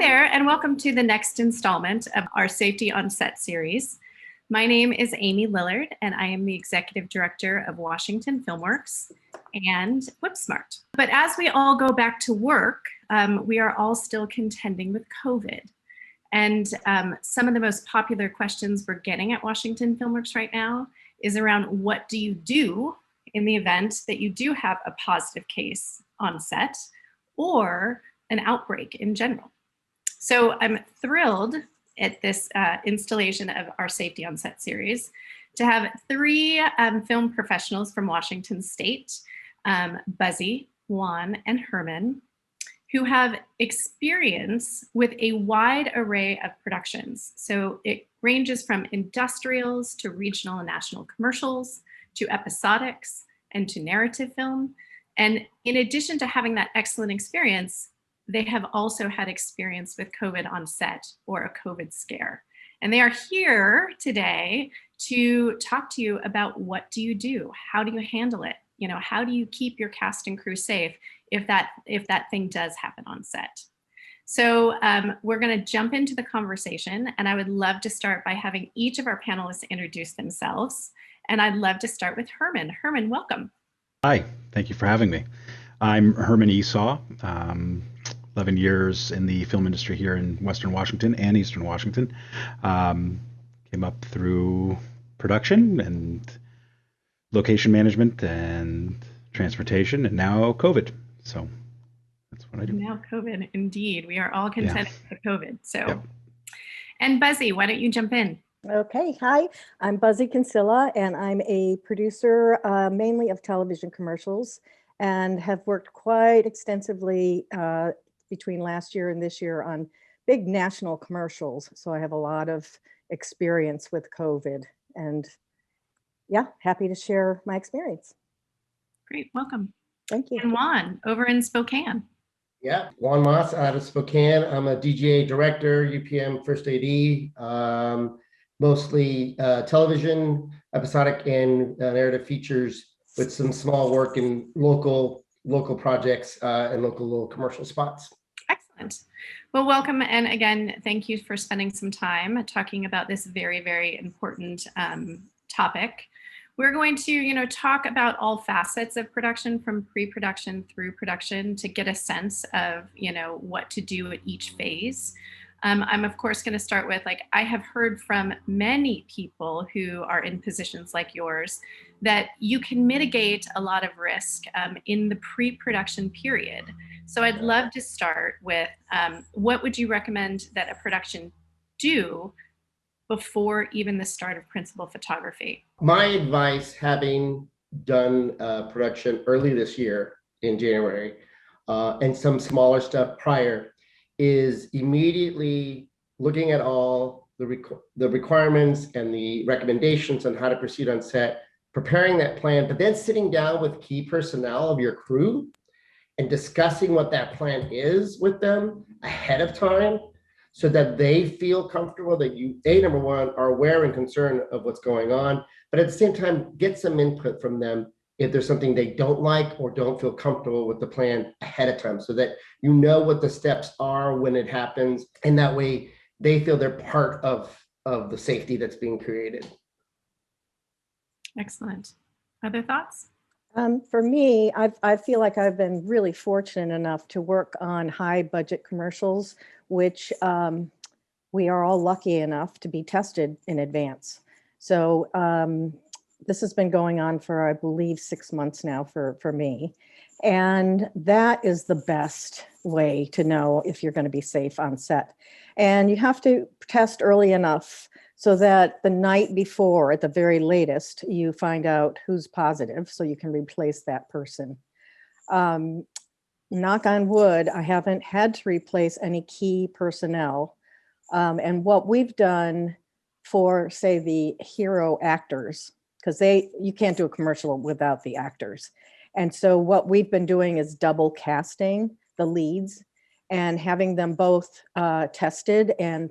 there, and welcome to the next installment of our Safety on Set series. My name is Amy Lillard, and I am the Executive Director of Washington FilmWorks and WhipSmart. But as we all go back to work, we are all still contending with COVID. And some of the most popular questions we're getting at Washington FilmWorks right now is around what do you do in the event that you do have a positive case on set or an outbreak in general. So I'm thrilled at this installation of our Safety on Set series to have three film professionals from Washington State, Buzzy, Juan, and Herman, who have experience with a wide array of productions. So it ranges from industrials to regional and national commercials, to episodics, and to narrative film. And in addition to having that excellent experience, they have also had experience with COVID on set or a COVID scare. And they are here today to talk to you about what do you do? How do you handle it? You know, how do you keep your cast and crew safe if that thing does happen on set? So we're gonna jump into the conversation, and I would love to start by having each of our panelists introduce themselves. And I'd love to start with Herman. Herman, welcome. Hi, thank you for having me. I'm Herman Esau. 11 years in the film industry here in Western Washington and Eastern Washington. Came up through production and location management and transportation, and now COVID. So that's what I do. Now COVID, indeed. We are all content with COVID. So, yep. And Buzzy, why don't you jump in? Okay, hi, I'm Buzzy Cancilla, and I'm a producer mainly of television commercials, and have worked quite extensively between last year and this year on big national commercials. So I have a lot of experience with COVID, and yeah, happy to share my experience. Great, welcome. Thank you. And Juan, over in Spokane. Yeah, Juan Moss out of Spokane. I'm a DGA director, UPM first AD, mostly television, episodic, and narrative features, with some small work in local projects and local little commercial spots. Excellent. Well, welcome. And again, thank you for spending some time talking about this very, very important topic. We're going to, talk about all facets of production, from pre-production through production, to get a sense of, what to do at each phase. I'm of course going to start with, I have heard from many people who are in positions like yours that you can mitigate a lot of risk in the pre-production period. So I'd love to start with what would you recommend that a production do before even the start of principal photography? My advice, having done production early this year in January and some smaller stuff prior, is immediately looking at all the requirements and the recommendations on how to proceed on set, preparing that plan, but then sitting down with key personnel of your crew and discussing what that plan is with them ahead of time, so that they feel comfortable that you, number one, are aware and concerned of what's going on, but at the same time, get some input from them if there's something they don't like or don't feel comfortable with the plan ahead of time, so that you know what the steps are when it happens, and that way they feel they're part of the safety that's being created. Excellent. Other thoughts? For me, I feel like I've been really fortunate enough to work on high budget commercials, which we are all lucky enough to be tested in advance. So this has been going on for, I believe, 6 months now for me. And that is the best way to know if you're going to be safe on set. And you have to test early enough so that the night before, at the very latest, you find out who's positive so you can replace that person. Knock on wood, I haven't had to replace any key personnel. And what we've done for, say, the hero actors, because you can't do a commercial without the actors. And so what we've been doing is double casting the leads and having them both tested and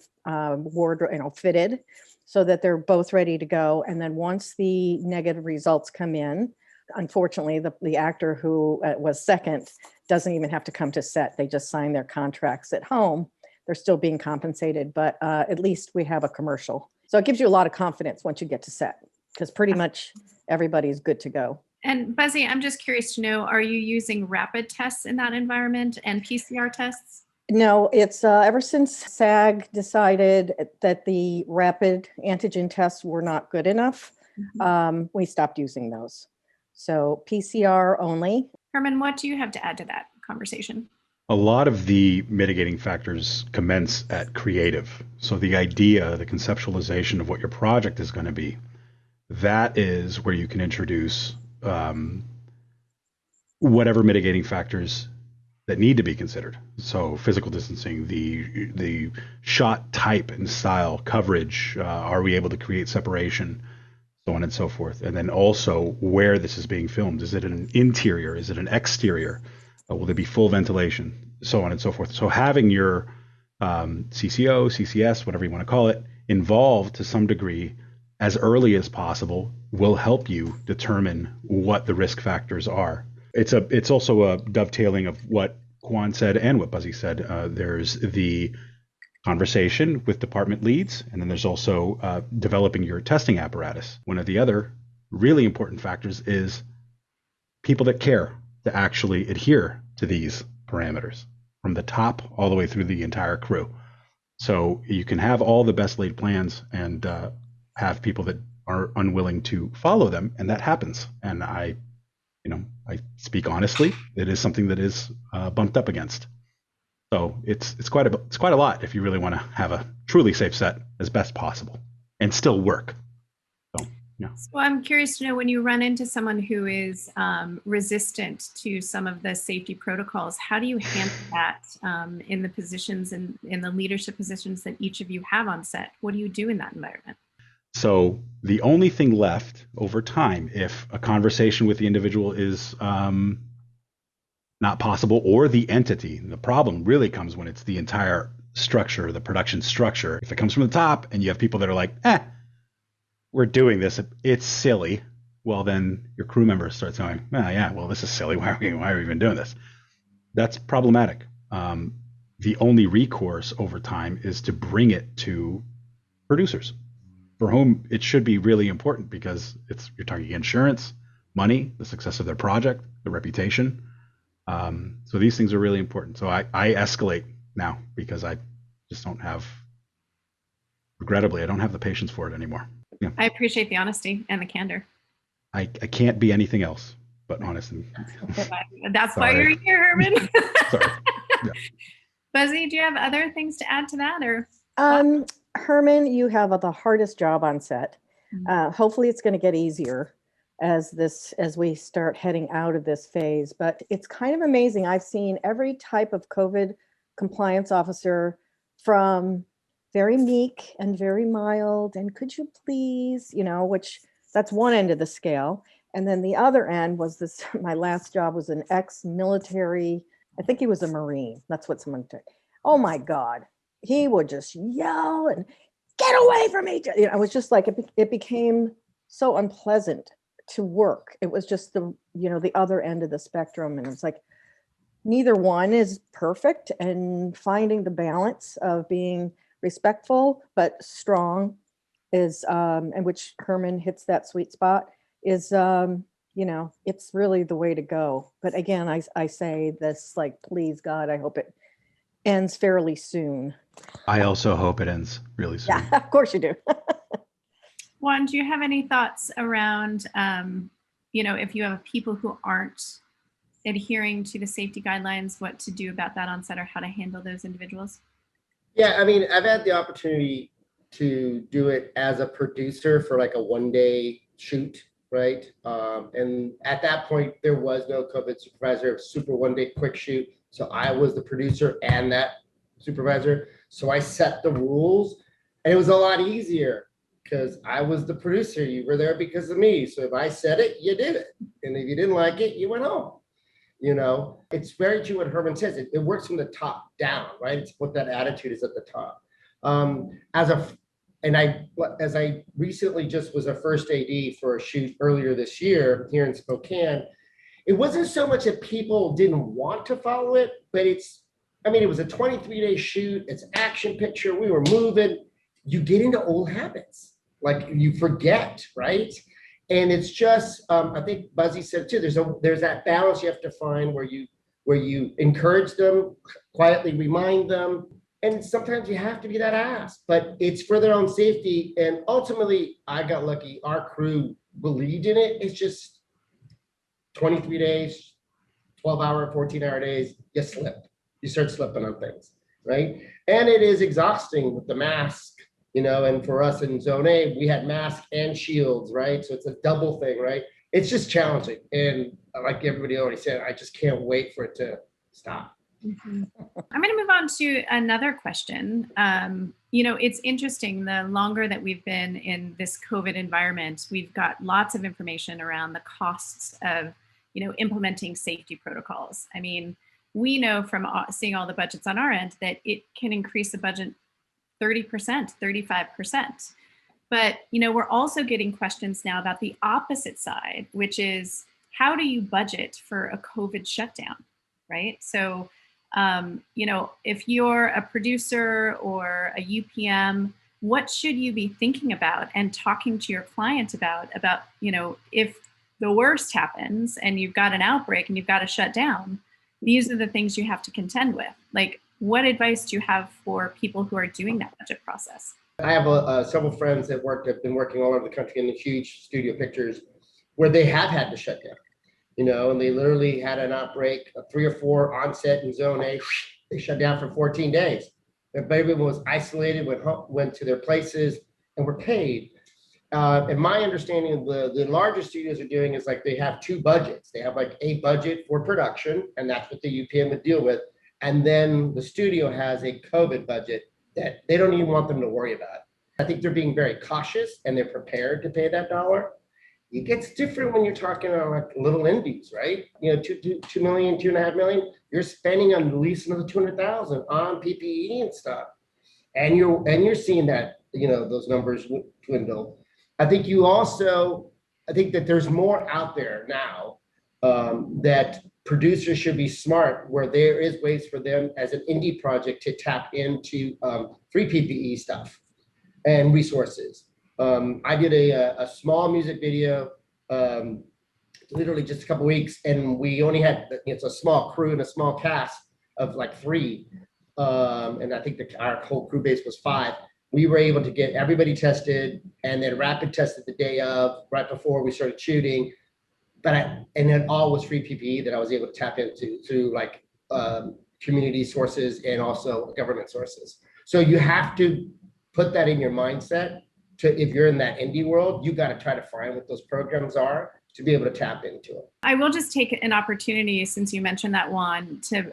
fitted, so that they're both ready to go. And then once the negative results come in, unfortunately, the actor who was second doesn't even have to come to set. They just sign their contracts at home. they're still being compensated, but at least we have a commercial. So it gives you a lot of confidence once you get to set, because pretty much everybody's good to go. And Buzzy, I'm just curious to know, are you using rapid tests in that environment and PCR tests? No, it's ever since SAG decided that the rapid antigen tests were not good enough, we stopped using those. So PCR only. Herman, what do you have to add to that conversation? A lot of the mitigating factors commence at creative. So the idea, the conceptualization of what your project is going to be, that is where you can introduce whatever mitigating factors that need to be considered. So physical distancing, the shot type and style, coverage, are we able to create separation, so on and so forth. And then also where this is being filmed. Is it an interior? Is it an exterior? Will there be full ventilation? So on and so forth. So having your CCO, CCS, whatever you want to call it, involved to some degree as early as possible will help you determine what the risk factors are. It's also a dovetailing of what Juan said and what Buzzy said. There's the conversation with department leads, and then there's also developing your testing apparatus. One of the other really important factors is people that care to actually adhere to these parameters from the top all the way through the entire crew. So you can have all the best laid plans and have people that are unwilling to follow them, and that happens. And I speak honestly, it is something that is bumped up against. So it's quite a lot if you really want to have a truly safe set as best possible and still work. So yeah. So I'm curious to know, when you run into someone who is resistant to some of the safety protocols, how do you handle that in the positions and in the leadership positions that each of you have on set? What do you do in that environment? So the only thing left over time, if a conversation with the individual is not possible, or the entity, the problem really comes when it's the entire structure, the production structure. If it comes from the top and you have people that are like, we're doing this, it's silly. Well, then your crew members start going, yeah, well, this is silly. Why are we even doing this? That's problematic. The only recourse over time is to bring it to producers, for whom it should be really important, because you're talking insurance, money, the success of their project, the reputation. So these things are really important. So I escalate now, because I just regrettably, I don't have the patience for it anymore. Yeah. I appreciate the honesty and the candor. I can't be anything else but honest. That's why you're here, Herman. Sorry. Yeah. Buzzy, do you have other things to add to that, or? Herman, you have the hardest job on set. Hopefully it's going to get easier as we start heading out of this phase, but it's kind of amazing. I've seen every type of COVID compliance officer, from very meek and very mild, and could you please, which that's one end of the scale. And then the other end was this, my last job was an ex-military, I think he was a Marine. That's what someone said. Oh my God. He would just yell and get away from me. It was just like, it became so unpleasant to work. It was just the other end of the spectrum. And it's like, neither one is perfect, and finding the balance of being respectful but strong is, and which Herman hits that sweet spot, is, it's really the way to go. But again, I say this, like, please God, I hope it ends fairly soon. I also hope it ends really soon. Yeah, of course you do. Juan, do you have any thoughts around, if you have people who aren't adhering to the safety guidelines, what to do about that on set, or how to handle those individuals? Yeah, I mean, I've had the opportunity to do it as a producer for like a one-day shoot, right? And at that point, there was no COVID supervisor. It was super one-day quick shoot. So I was the producer and that supervisor. So I set the rules, and it was a lot easier because I was the producer. You were there because of me. So if I said it, you did it. And if you didn't like it, you went home. It's very true what Herman says. It works from the top down, right? It's what that attitude is at the top. As I recently just was a first AD for a shoot earlier this year here in Spokane, it wasn't so much that people didn't want to follow it, but I mean, it was a 23-day shoot. It's an action picture. We were moving. You get into old habits. Like you forget, right? And it's just, I think Buzzy said too, there's that balance you have to find where you encourage them, quietly remind them. And sometimes you have to be that ass, but it's for their own safety. And ultimately, I got lucky. Our crew believed in it. It's just 23 days, 12-hour, 14-hour days, you slip. You start slipping on things, right? And it is exhausting with the mask, and for us in Zone A, we had masks and shields, right? So it's a double thing, right? It's just challenging. And like everybody already said, I just can't wait for it to stop. Mm-hmm. I'm going to move on to another question. It's interesting, the longer that we've been in this COVID environment, we've got lots of information around the costs of, implementing safety protocols. I mean, we know from seeing all the budgets on our end that it can increase the budget 30%, 35%. But, we're also getting questions now about the opposite side, which is how do you budget for a COVID shutdown, right? So, if you're a producer or a UPM, what should you be thinking about and talking to your client about, if the worst happens and you've got an outbreak and you've got to shut down, these are the things you have to contend with. Like, what advice do you have for people who are doing that budget process? I have several friends that have been working all over the country in the huge studio pictures where they have had to shut down. And they literally had an outbreak, 3 or 4 on set in Zone A. They shut down for 14 days. Everyone was isolated, went to their places, and were paid. And my understanding of the larger studios are doing is like they have 2 budgets. They have like a budget for production, and that's what the UPM would deal with. And then the studio has a COVID budget that they don't even want them to worry about. I think they're being very cautious and they're prepared to pay that dollar. It gets different when you're talking on like little indies, right? 2 million, 2.5 million, you're spending on at least another 200,000 on PPE and stuff. And you're seeing that, those numbers dwindle. I think that there's more out there now that producers should be smart, where there is ways for them as an indie project to tap into free PPE stuff and resources. I did a small music video, literally just a couple weeks, and we only had, it's a small crew and a small cast of like 3. And I think our whole crew base was 5. We were able to get everybody tested and then rapid tested the day of, right before we started shooting. And it all was free PPE that I was able to tap into through like community sources and also government sources. So you have to put that in your mindset. If you're in that indie world, you got to try to find what those programs are to be able to tap into it. I will just take an opportunity, since you mentioned that, Juan, to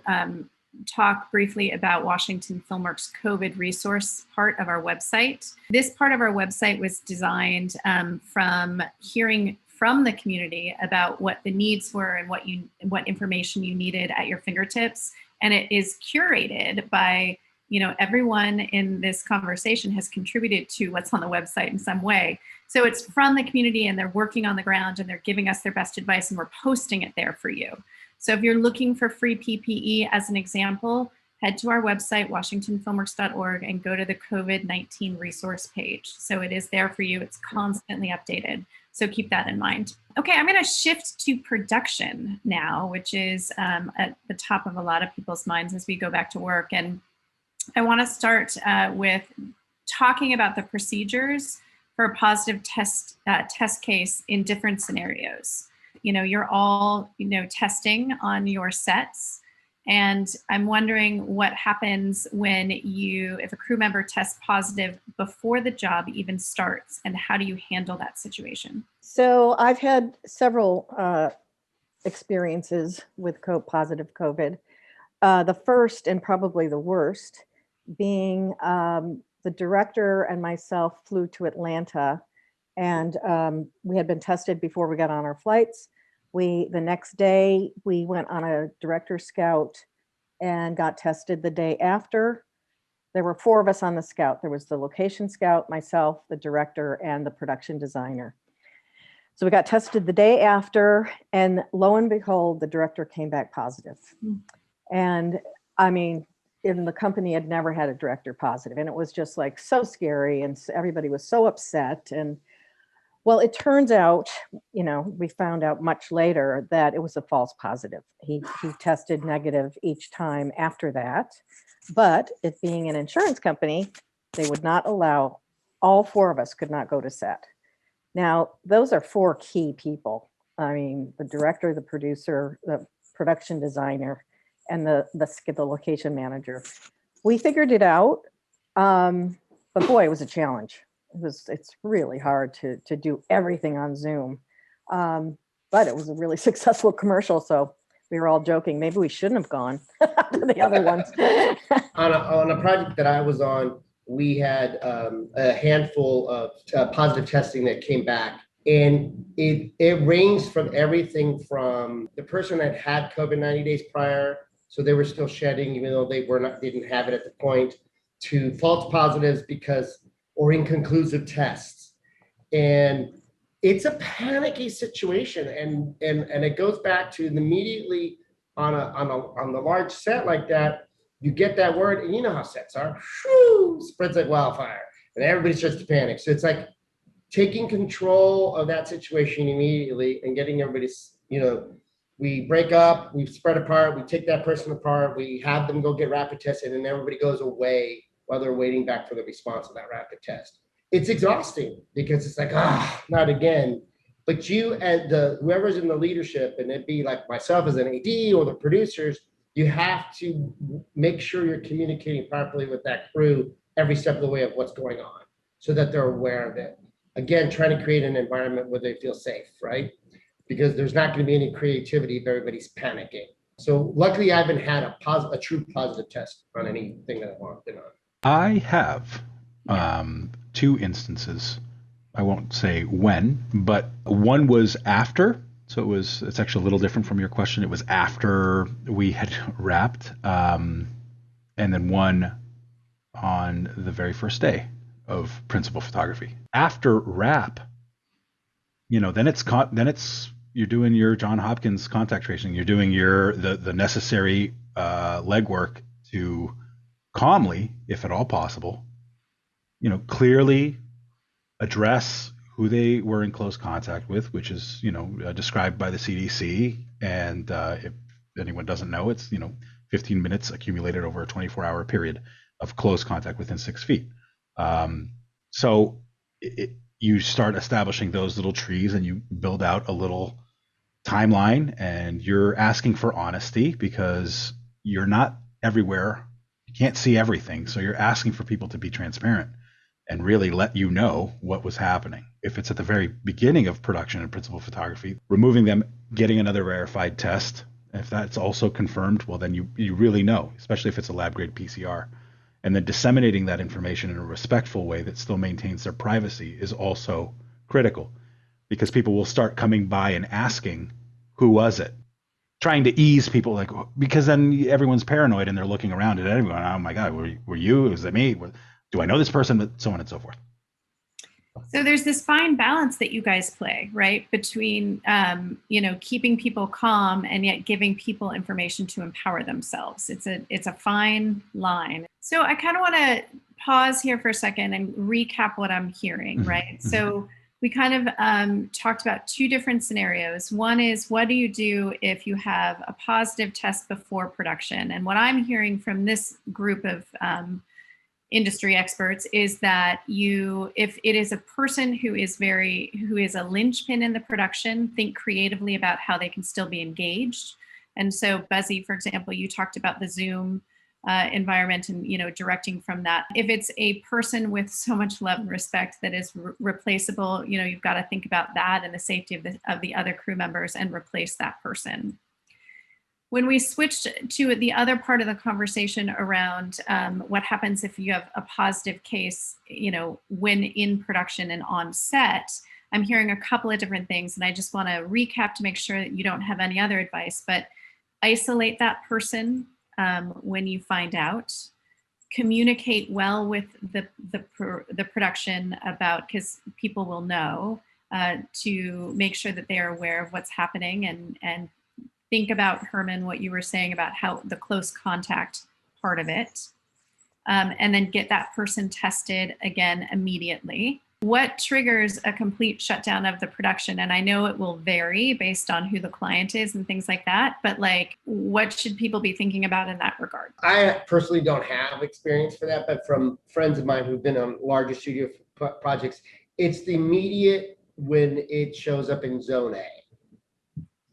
talk briefly about Washington Filmworks COVID resource part of our website. This part of our website was designed from hearing from the community about what the needs were and what information you needed at your fingertips. And it is curated by everyone in this conversation has contributed to what's on the website in some way. So it's from the community and they're working on the ground and they're giving us their best advice and we're posting it there for you. So if you're looking for free PPE as an example, head to our website, washingtonfilmworks.org, and go to the COVID-19 resource page. So it is there for you. It's constantly updated. So keep that in mind. Okay, I'm going to shift to production now, which is at the top of a lot of people's minds as we go back to work. And I want to start with talking about the procedures for a positive test case in different scenarios. You're all, testing on your sets. And I'm wondering what happens if a crew member tests positive before the job even starts, and how do you handle that situation? So I've had several experiences with positive COVID. The first and probably the worst being the director and myself flew to Atlanta, and we had been tested before we got on our flights. The next day we went on a director scout and got tested the day after. There were 4 of us on the scout. There was the location scout, myself, the director, and the production designer. So we got tested the day after, and lo and behold, the director came back positive. And I mean, in the company had never had a director positive, and it was just like so scary, and everybody was so upset. And well, it turns out, we found out much later that it was a false positive. He tested negative each time after that, but it being an insurance company, they would not allow, all four of us could not go to set. Now, those are four key people. I mean, the director, the producer, the production designer, and the location manager. We figured it out, but boy, it was a challenge. It's really hard to do everything on Zoom, but it was a really successful commercial. So we were all joking, maybe we shouldn't have gone to the other ones. On a project that I was on, we had a handful of positive testing that came back. And it ranged from everything from the person that had COVID 90 days prior, so they were still shedding, even though they didn't have it at the point, to false positives or inconclusive tests. And it's a panicky situation. And it goes back to immediately on the large set like that, you get that word, and you know how sets are, spreads like wildfire, and everybody starts to panic. So it's like taking control of that situation immediately and getting everybody's, we break up, we spread apart, we take that person apart, we have them go get rapid tested, and everybody goes away while they're waiting back for the response of that rapid test. It's exhausting because it's like, not again. But you and whoever's in the leadership, and it'd be like myself as an AD or the producers, you have to make sure you're communicating properly with that crew every step of the way of what's going on so that they're aware of it. Again, trying to create an environment where they feel safe, right? Because there's not going to be any creativity if everybody's panicking. So luckily, I haven't had a true positive test on anything that I've been on. I have two instances. I won't say when, but one was after. So it's actually a little different from your question. It was after we had wrapped, and then one on the very first day of principal photography. After wrap, then it's you're doing your John Hopkins contact tracing. You're doing the necessary legwork to calmly, if at all possible, clearly address who they were in close contact with, which is, described by the CDC. And if anyone doesn't know, it's, 15 minutes accumulated over a 24-hour period of close contact within 6 feet. So you start establishing those little trees and you build out a little timeline, and you're asking for honesty because you're not everywhere. You can't see everything. So you're asking for people to be transparent and really let you know what was happening. If it's at the very beginning of production and principal photography, removing them, getting another verified test. If that's also confirmed, well, then you really know, especially if it's a lab grade PCR. And then disseminating that information in a respectful way that still maintains their privacy is also critical, because people will start coming by and asking, who was it? Trying to ease people, because then everyone's paranoid and they're looking around at everyone. Oh my God, were you? Was it me? Do I know this person? But so on and so forth. So there's this fine balance that you guys play, right? Between, keeping people calm and yet giving people information to empower themselves. It's a fine line. So I kind of want to pause here for a second and recap what I'm hearing, right? So we kind of talked about two different scenarios. One is, what do you do if you have a positive test before production? And what I'm hearing from this group of industry experts is that if it is a person who is a linchpin in the production, think creatively about how they can still be engaged. And so Buzzy, for example, you talked about the Zoom environment and, directing from that. If it's a person with so much love and respect that is replaceable, you've got to think about that and the safety of the other crew members and replace that person. When we switched to the other part of the conversation around what happens if you have a positive case, when in production and on set, I'm hearing a couple of different things, and I just want to recap to make sure that you don't have any other advice. But isolate that person when you find out. Communicate well with the production because people will know, to make sure that they are aware of what's happening, and think about, Herman, what you were saying about how the close contact part of it, and then get that person tested again immediately. What triggers a complete shutdown of the production? And I know it will vary based on who the client is and things like that, but like, what should people be thinking about in that regard? I personally don't have experience for that, but from friends of mine who've been on larger studio projects, it's the immediate when it shows up in zone A.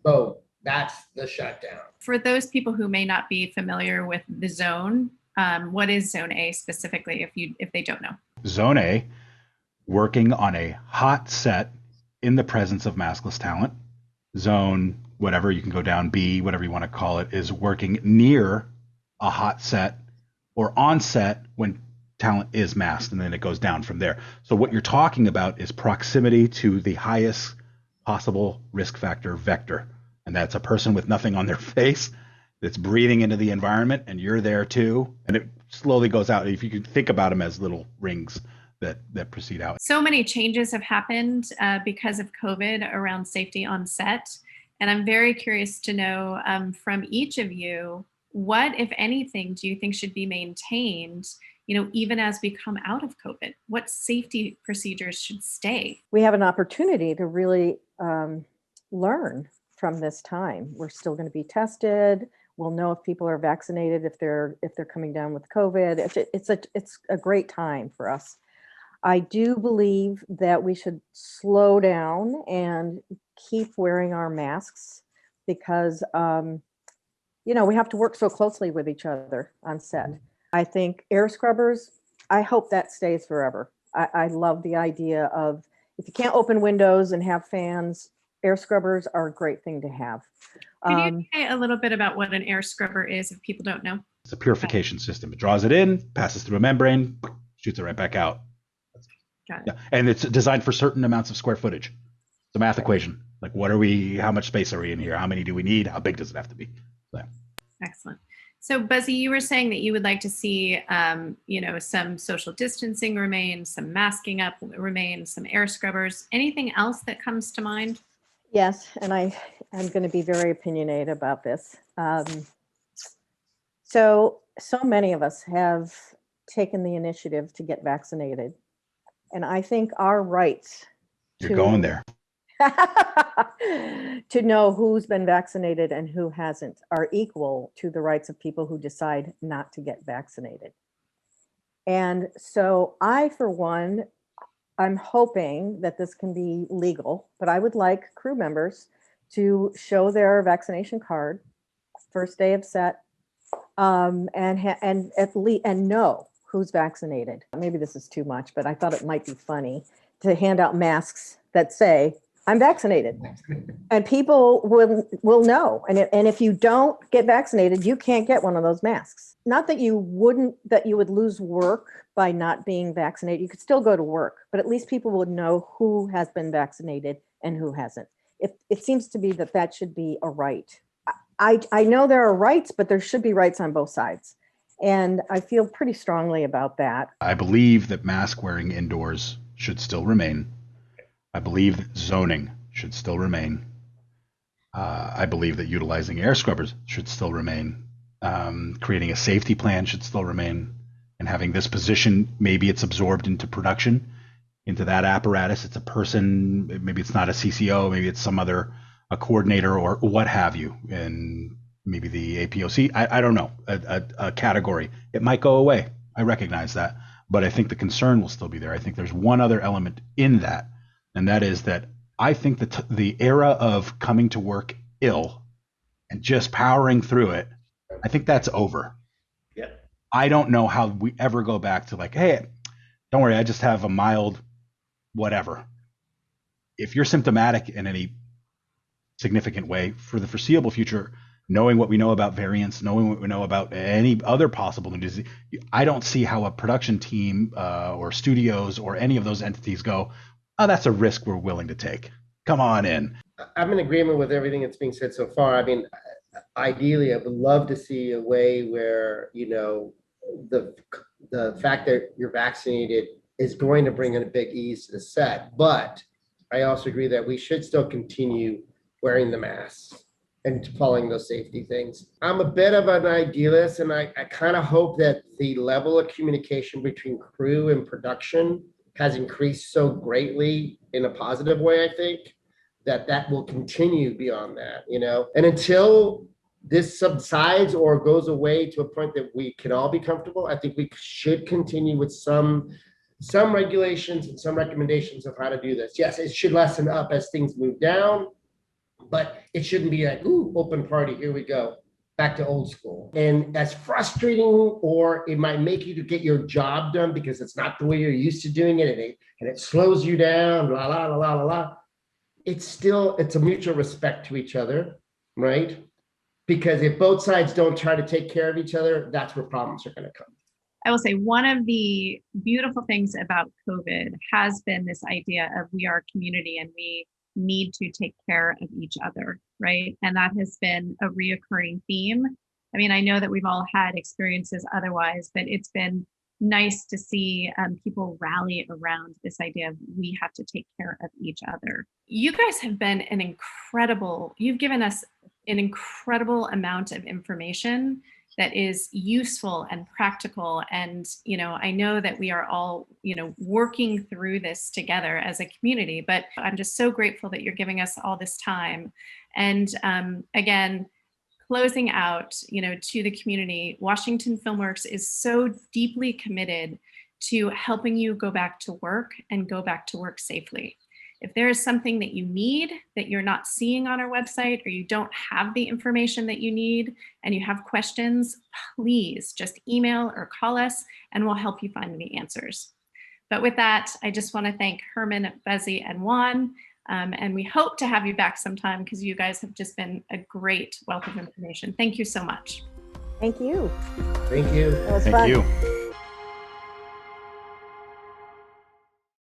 Boom, that's the shutdown. For those people who may not be familiar with the zone, what is zone A specifically, if they don't know? Zone A, working on a hot set in the presence of maskless talent. Zone, whatever, you can go down B, whatever you want to call it, is working near a hot set or on set when talent is masked, and then it goes down from there. So what you're talking about is proximity to the highest possible risk factor vector. And that's a person with nothing on their face that's breathing into the environment, and you're there too. And it slowly goes out. If you can think about them as little rings that proceed out. So many changes have happened because of COVID around safety on set. And I'm very curious to know from each of you, what, if anything, do you think should be maintained, even as we come out of COVID? What safety procedures should stay? We have an opportunity to really learn from this time. We're still going to be tested. We'll know if people are vaccinated, if they're coming down with COVID. It's a great time for us. I do believe that we should slow down and keep wearing our masks because, we have to work so closely with each other on set. I think air scrubbers, I hope that stays forever. I love the idea of, if you can't open windows and have fans, air scrubbers are a great thing to have. Can you say a little bit about what an air scrubber is if people don't know? It's a purification system. It draws it in, passes through a membrane, shoots it right back out. Got it. Yeah. And it's designed for certain amounts of square footage. It's a math equation. Like, how much space are we in here? How many do we need? How big does it have to be? So. Excellent. So Buzzy, you were saying that you would like to see, some social distancing remain, some masking up remain, some air scrubbers. Anything else that comes to mind? Yes, and I'm going to be very opinionated about this. So many of us have taken the initiative to get vaccinated. And I think our rights You're going there. to know who's been vaccinated and who hasn't are equal to the rights of people who decide not to get vaccinated. And so I, for one, I'm hoping that this can be legal, but I would like crew members to show their vaccination card first day of set, and know who's vaccinated. Maybe this is too much, but I thought it might be funny to hand out masks that say, I'm vaccinated, and people will know. And if you don't get vaccinated, you can't get one of those masks. Not that you would lose work by not being vaccinated. You could still go to work, but at least people would know who has been vaccinated and who hasn't. It seems to be that should be a right. I know there are rights, but there should be rights on both sides. And I feel pretty strongly about that. I believe that mask wearing indoors should still remain. I believe that zoning should still remain. I believe that utilizing air scrubbers should still remain. Creating a safety plan should still remain. And having this position, maybe it's absorbed into production, into that apparatus. It's a person, maybe it's not a CCO, maybe it's some other, a coordinator or what have you. And maybe the APOC, I don't know, a category. It might go away. I recognize that. But I think the concern will still be there. I think there's one other element in that. And that is that I think that the era of coming to work ill and just powering through it, I think that's over. Yeah. I don't know how we ever go back to like, hey, don't worry, I just have a mild whatever. If you're symptomatic in any significant way for the foreseeable future, knowing what we know about variants, knowing what we know about any other possible disease, I don't see how a production team or studios or any of those entities go, oh, that's a risk we're willing to take. Come on in. I'm in agreement with everything that's being said so far. I mean, ideally, I would love to see a way where, the fact that you're vaccinated is going to bring in a big ease to the set. But I also agree that we should still continue wearing the masks. and following those safety things. I'm a bit of an idealist, and I kind of hope that the level of communication between crew and production has increased so greatly in a positive way, I think, that will continue beyond that, And until this subsides or goes away to a point that we can all be comfortable, I think we should continue with some regulations and some recommendations of how to do this. Yes, it should lessen up as things move down, but it shouldn't be like, ooh, open party, here we go, back to old school. And as frustrating, or it might make you to get your job done because it's not the way you're used to doing it, and it slows you down, la, la, la, la, la, la. It's a mutual respect to each other, right? Because if both sides don't try to take care of each other, that's where problems are going to come. I will say one of the beautiful things about COVID has been this idea of we are a community and we need to take care of each other, right? And that has been a reoccurring theme. I mean, I know that we've all had experiences otherwise, but it's been nice to see people rally around this idea of we have to take care of each other. You guys have been you've given us an incredible amount of information that is useful and practical. And, I know that we are all, working through this together as a community, but I'm just so grateful that you're giving us all this time. And again, closing out, to the community, Washington Filmworks is so deeply committed to helping you go back to work and go back to work safely. If there is something that you need that you're not seeing on our website, or you don't have the information that you need and you have questions, please just email or call us and we'll help you find the answers. But with that, I just want to thank Herman, Buzzy, and Juan. And we hope to have you back sometime because you guys have just been a great wealth of information. Thank you so much. Thank you. Thank you. That was Thank fun. you.